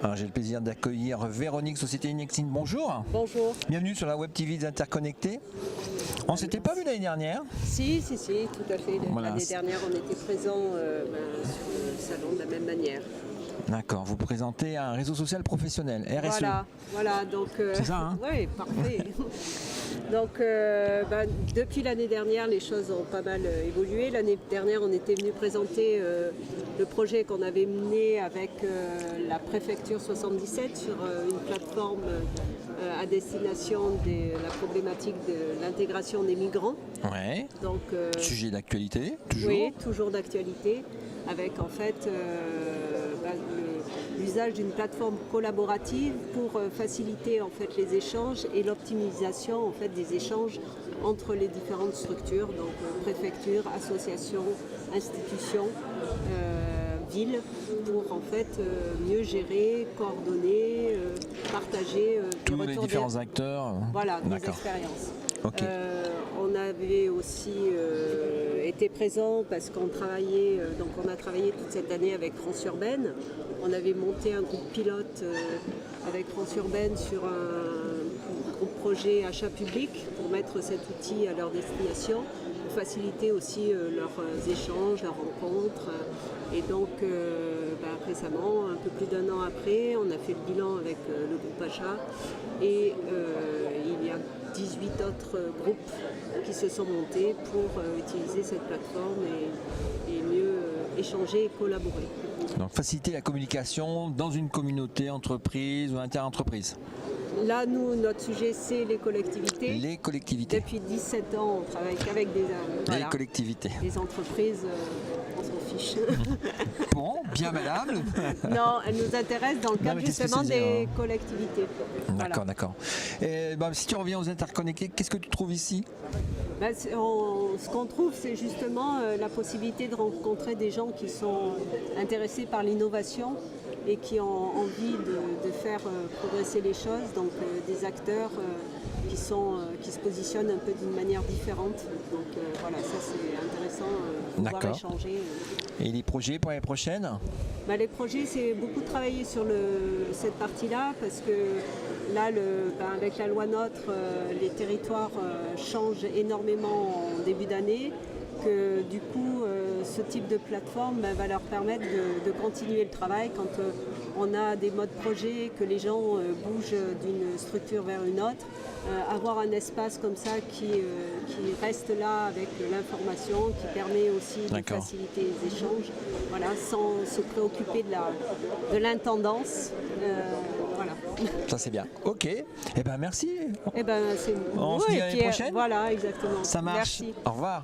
Alors, j'ai le plaisir d'accueillir Véronique, Société Inexine. Bonjour. Bonjour. Bienvenue sur la Web TV des Interconnectés. On ne s'était pas vu l'année dernière. Si, tout à fait. Voilà. L'année dernière, on était présents sur le salon de la même manière. D'accord, vous présentez un réseau social professionnel, RSE. Voilà, donc... C'est ça, hein? Oui, parfait. Donc, depuis l'année dernière, les choses ont pas mal évolué. L'année dernière, on était venu présenter le projet qu'on avait mené avec la préfecture 77 sur une plateforme à destination de la problématique de l'intégration des migrants. Ouais. Donc, sujet d'actualité, toujours. Oui, toujours d'actualité, avec en fait l'usage d'une plateforme collaborative pour faciliter en fait les échanges et l'optimisation en fait des échanges entre les différentes structures, donc préfecture, associations, institutions, villes, pour en fait mieux gérer, coordonner, partager tous les différents acteurs. Voilà, des expériences. Okay. On avait aussi été présent parce qu'on travaillait, donc on a travaillé toute cette année avec France Urbaine. On avait monté un groupe pilote avec France Urbaine sur un groupe projet achat public pour mettre cet outil à leur destination, pour faciliter aussi leurs échanges, leurs rencontres. Et donc récemment, un peu plus d'1 an après, on a fait le bilan avec le groupe achat et il y a 18 autres groupes qui se sont montés pour utiliser cette plateforme et mieux échanger et collaborer. Donc faciliter la communication dans une communauté, entreprise ou inter-entreprise. Là, nous, notre sujet, c'est les collectivités. Les collectivités. Depuis 17 ans, on travaille qu'avec des collectivités. Les entreprises, on s'en fiche. Bon, bien madame. Non, elle nous intéresse dans le cadre justement des collectivités. D'accord, d'accord. Si tu reviens aux interconnectés, qu'est-ce que tu trouves ici ? Ce qu'on trouve, c'est justement la possibilité de rencontrer des gens qui sont intéressés par l'innovation et qui ont envie de faire progresser les choses, donc des acteurs qui se positionnent un peu d'une manière différente. Donc voilà, ça c'est intéressant de pouvoir échanger. Et les projets pour l'année prochaine ? Les projets, c'est beaucoup de travailler sur cette partie-là parce que là, avec la loi NOTRe, les territoires changent énormément en début d'année. Que du coup, ce type de plateforme va leur permettre de continuer le travail quand on a des modes projet, que les gens bougent d'une structure vers une autre. Avoir un espace comme ça qui reste là avec l'information, qui permet aussi de faciliter les échanges, voilà, sans se préoccuper de l'intendance. Voilà. Ça c'est bien. Ok. Merci. C'est on se dit à l'année prochaine. Voilà, exactement. Ça marche. Merci. Au revoir.